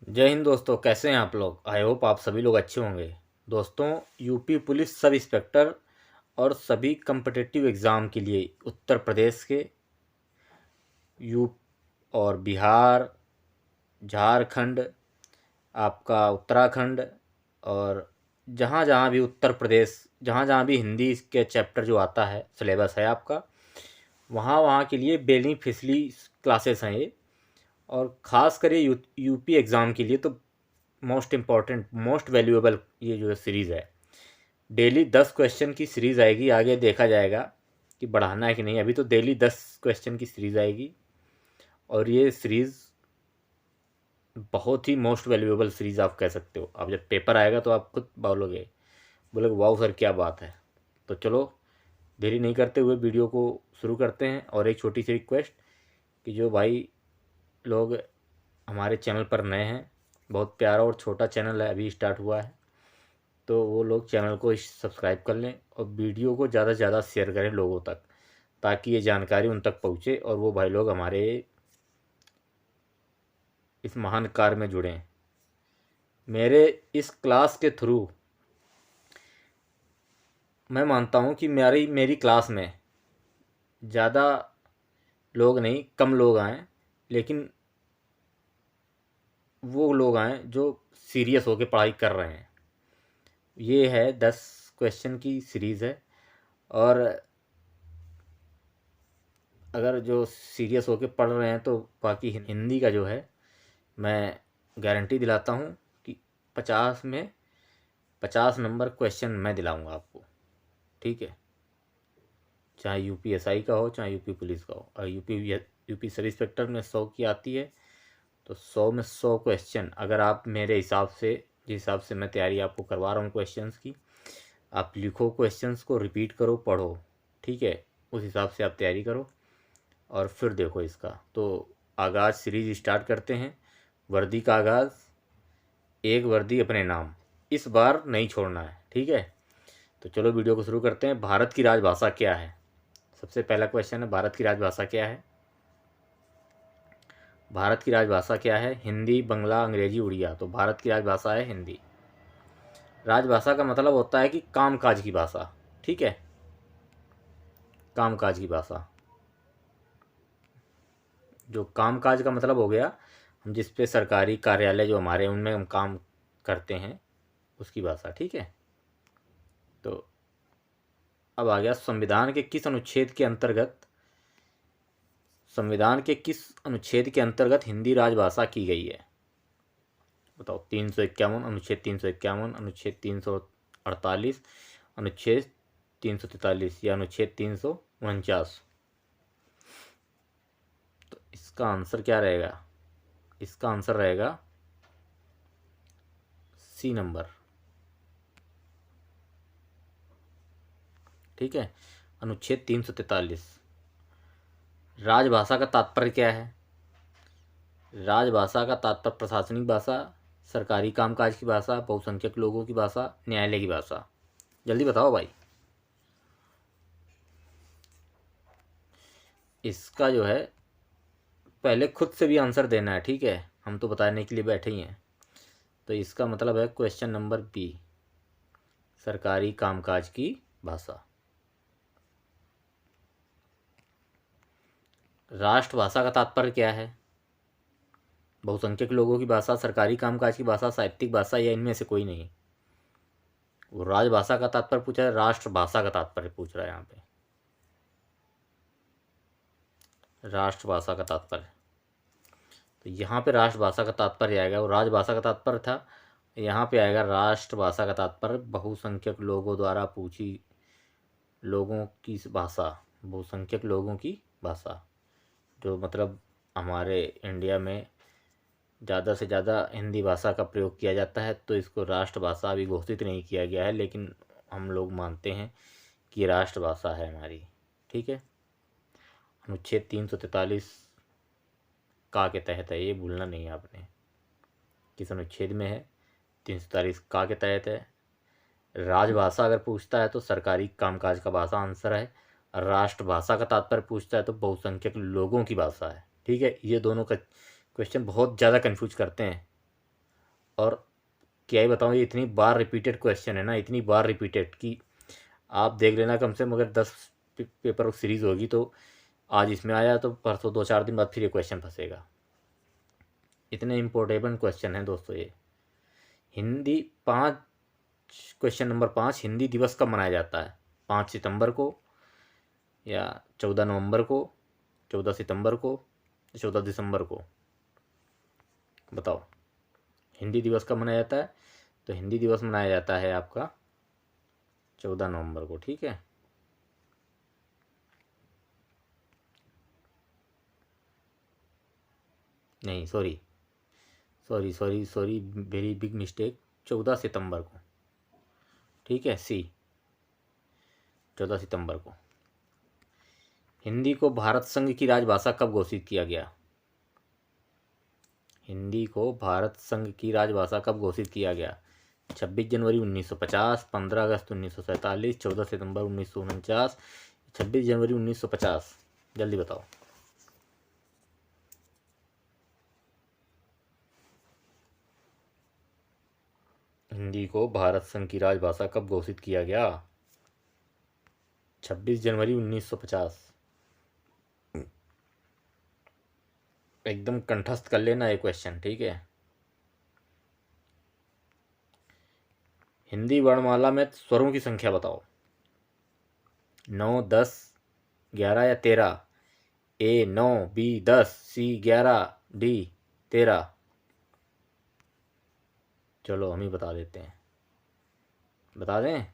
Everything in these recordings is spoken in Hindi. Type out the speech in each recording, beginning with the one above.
जय हिंद दोस्तों, कैसे हैं आप लोग। आई होप आप सभी लोग अच्छे होंगे। दोस्तों, यूपी पुलिस सब इंस्पेक्टर और सभी कम्पिटिटिव एग्ज़ाम के लिए उत्तर प्रदेश के यू और बिहार, झारखंड, आपका उत्तराखंड और जहाँ जहाँ भी उत्तर प्रदेश, जहाँ जहाँ भी हिंदी के चैप्टर जो आता है, सिलेबस है आपका, वहाँ वहाँ के लिए बेनिफिशली क्लासेस हैं ये। और ख़ास कर ये यूपी एग्ज़ाम के लिए तो मोस्ट इम्पॉर्टेंट, मोस्ट वैल्यूएबल ये जो सीरीज़ है। डेली 10 क्वेश्चन की सीरीज़ आएगी। आगे देखा जाएगा कि बढ़ाना है कि नहीं। अभी तो डेली 10 क्वेश्चन की सीरीज़ आएगी और ये सीरीज़ बहुत ही मोस्ट वैल्यूएबल सीरीज़ आप कह सकते हो। अब जब पेपर आएगा तो आप खुद बोलोगे वाह सर क्या बात है। तो चलो देरी नहीं करते हुए वीडियो को शुरू करते हैं। और एक छोटी सी रिक्वेस्ट कि जो भाई लोग हमारे चैनल पर नए हैं, बहुत प्यारा और छोटा चैनल है, अभी स्टार्ट हुआ है, तो वो लोग चैनल को सब्सक्राइब कर लें और वीडियो को ज़्यादा से ज़्यादा शेयर करें लोगों तक, ताकि ये जानकारी उन तक पहुँचे और वो भाई लोग हमारे इस महान कार्य में जुड़ें। मेरे इस क्लास के थ्रू मैं मानता हूँ कि मेरी मेरी क्लास में ज़्यादा लोग नहीं, कम लोग आएँ, लेकिन वो लोग आएँ जो सीरियस होकर पढ़ाई कर रहे हैं। ये है 10 क्वेश्चन की सीरीज़ है और अगर जो सीरियस होकर पढ़ रहे हैं तो बाकी हिंदी का जो है, मैं गारंटी दिलाता हूँ कि 50 में 50 नंबर क्वेश्चन मैं दिलाऊंगा आपको। ठीक है, चाहे यूपीएसआई का हो, चाहे यूपी पुलिस का हो। और यूपी सब इंस्पेक्टर में 100 की आती है, तो 100 में 100 क्वेश्चन अगर आप मेरे हिसाब से, जिस हिसाब से मैं तैयारी आपको करवा रहा हूँ क्वेश्चंस की, आप लिखो, क्वेश्चंस को रिपीट करो, पढ़ो। ठीक है, उस हिसाब से आप तैयारी करो और फिर देखो इसका। तो आगाज़ सीरीज स्टार्ट करते हैं। वर्दी का आगाज़, एक वर्दी अपने नाम, इस बार नहीं छोड़ना है। ठीक है, तो चलो वीडियो को शुरू करते हैं। भारत की राजभाषा क्या है? सबसे पहला क्वेश्चन है, भारत की राजभाषा क्या है? भारत की राजभाषा क्या है? हिंदी, बंगला, अंग्रेजी, उड़िया। तो भारत की राजभाषा है हिंदी। राजभाषा का मतलब होता है कि कामकाज की भाषा। ठीक है, कामकाज की भाषा। जो कामकाज का मतलब हो गया, हम जिस पे सरकारी कार्यालय जो हमारे, उनमें हम काम करते हैं, उसकी भाषा। ठीक है, तो अब आ गया संविधान के किस अनुच्छेद के अंतर्गत, संविधान के किस अनुच्छेद के अंतर्गत हिंदी राजभाषा की गई है? बताओ। 351, अनुच्छेद 351, अनुच्छेद 348, अनुच्छेद 343 या अनुच्छेद 349? तो इसका आंसर क्या रहेगा? इसका आंसर रहेगा सी नंबर। ठीक है, अनुच्छेद 343। राजभाषा का तात्पर्य क्या है? राजभाषा का तात्पर्य प्रशासनिक भाषा, सरकारी कामकाज की भाषा, बहुसंख्यक लोगों की भाषा, न्यायालय की भाषा। जल्दी बताओ भाई। इसका जो है, पहले खुद से भी आंसर देना है। ठीक है, हम तो बताने के लिए बैठे ही हैं। तो इसका मतलब है क्वेश्चन नंबर बी, सरकारी कामकाज की भाषा। राष्ट्रभाषा का तात्पर्य क्या है? बहुसंख्यक लोगों की भाषा, सरकारी कामकाज की भाषा, साहित्यिक भाषा, या इनमें से कोई नहीं। वो राजभाषा का तात्पर्य पूछा है, राष्ट्रभाषा का तात्पर्य पूछ रहा है यहाँ पे। राष्ट्रभाषा का तात्पर्य, तो यहाँ पे राष्ट्रभाषा का तात्पर्य आएगा। वो राजभाषा का तात्पर्य था, यहाँ पे आएगा राष्ट्रभाषा का तात्पर्य बहुसंख्यक लोगों द्वारा पूछी, लोगों की भाषा, बहुसंख्यक लोगों की भाषा। जो मतलब हमारे इंडिया में ज़्यादा से ज़्यादा हिंदी भाषा का प्रयोग किया जाता है, तो इसको राष्ट्रभाषा अभी घोषित नहीं किया गया है, लेकिन हम लोग मानते हैं कि ये राष्ट्रभाषा है हमारी। ठीक है, अनुच्छेद 343 का के तहत है, ये भूलना नहीं है आपने। किस अनुच्छेद में है? 343 का के तहत है। राजभाषा अगर पूछता है तो सरकारी कामकाज का भाषा आंसर है। राष्ट्रभाषा का तात्पर्य पूछता है तो बहुसंख्यक लोगों की भाषा है। ठीक है, ये दोनों का क्वेश्चन बहुत ज़्यादा कंफ्यूज करते हैं। और क्या ही बताऊँ, ये इतनी बार रिपीटेड क्वेश्चन है ना, इतनी बार रिपीटेड कि आप देख लेना कम से कम अगर 10 पेपर सीरीज़ होगी तो आज इसमें आया तो परसों 2-4 दिन बाद फिर ये क्वेश्चन फंसेगा। इतने इम्पोर्टेंट क्वेश्चन हैं दोस्तों ये। हिंदी 5, क्वेश्चन नंबर 5, हिंदी दिवस कब मनाया जाता है? 5 सितंबर को, या 14 नवंबर को, 14 सितंबर को, 14 दिसंबर को? बताओ, हिंदी दिवस कब मनाया जाता है? तो हिंदी दिवस मनाया जाता है आपका 14 नवंबर को, ठीक है। नहीं, sorry sorry sorry sorry, very big mistake, 14 सितंबर को, ठीक है, सी, 14 सितंबर को। हिंदी को भारत संघ की राजभाषा कब घोषित किया गया? हिंदी को भारत संघ की राजभाषा कब घोषित किया गया? 26 जनवरी 1950, 15 अगस्त 1947, 14 सितंबर 1949, 26 जनवरी 1950। जल्दी बताओ। हिंदी को भारत संघ की राजभाषा कब घोषित किया गया? 26 जनवरी 1950। एकदम कंठस्थ कर लेना ये क्वेश्चन, ठीक है। हिंदी वर्णमाला में स्वरों की संख्या बताओ। 9, 10, 11 या 13? ए 9, बी 10, सी 11, डी 13? चलो हम ही बता देते हैं, बता दें।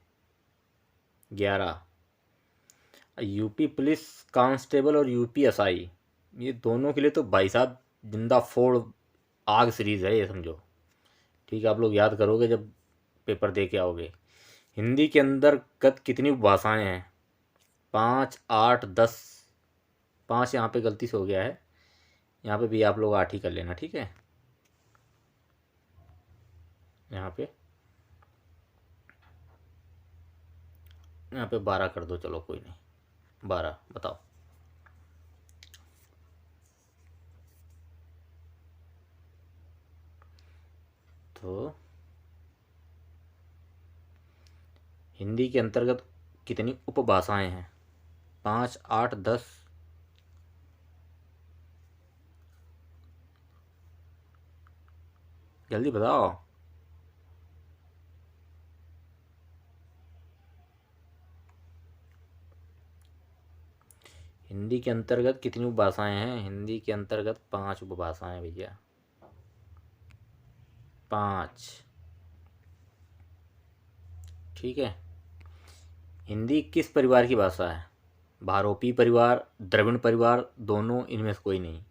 11। यूपी पुलिस कांस्टेबल और यूपीएसआई, ये दोनों के लिए तो भाई साहब जिंदा फोड़ आग सीरीज है ये, समझो। ठीक है, आप लोग याद करोगे जब पेपर दे के आओगे। हिंदी के अंतर्गत कितनी उपभाषाएं हैं? 5, 8, 10? 5 यहाँ पे गलती से हो गया है, यहाँ पे भी आप लोग 8 ही कर लेना, ठीक है। यहाँ पे 12 कर दो, चलो कोई नहीं, 12 बताओ। तो हिंदी के अंतर्गत कितनी उपभाषाएं हैं? 5, 8, 10? जल्दी बताओ। हिंदी के अंतर्गत कितनी उपभाषाएं हैं? हिंदी के अंतर्गत 5 उपभाषाएं भैया, 5, ठीक है। हिंदी किस परिवार की भाषा है? भारोपी परिवार, द्रविड़ परिवार, दोनों, इनमें से कोई नहीं?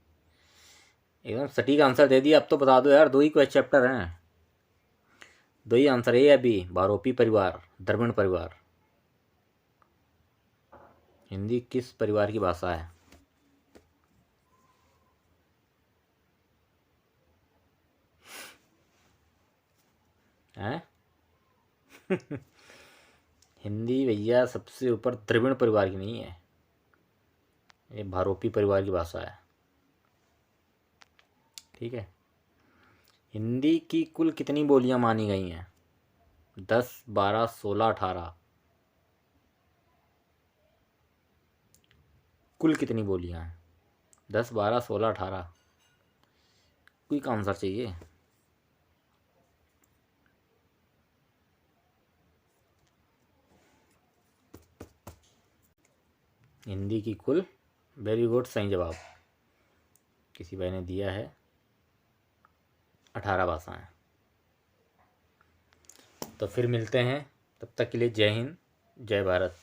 एकदम सटीक आंसर दे दिया, अब तो बता दो यार, 2 ही क्वेश्चन चैप्टर हैं, 2 ही आंसर, ए या बी? भारोपी परिवार, द्रविड़ परिवार। हिंदी किस परिवार की भाषा है? हैं? हिंदी भैया सबसे ऊपर द्रविड़ परिवार की नहीं है, ये भारोपी परिवार की भाषा है, ठीक है। हिंदी की कुल कितनी बोलियां मानी गई हैं? 10, 12, 16, 18? कुल कितनी बोलियां हैं? 10, 12, 16, 18? क्विक आंसर चाहिए। हिंदी की कुल, वेरी गुड, सही जवाब किसी भाई ने दिया है, 18 भाषाएं। तो फिर मिलते हैं, तब तक के लिए जय हिंद, जय भारत।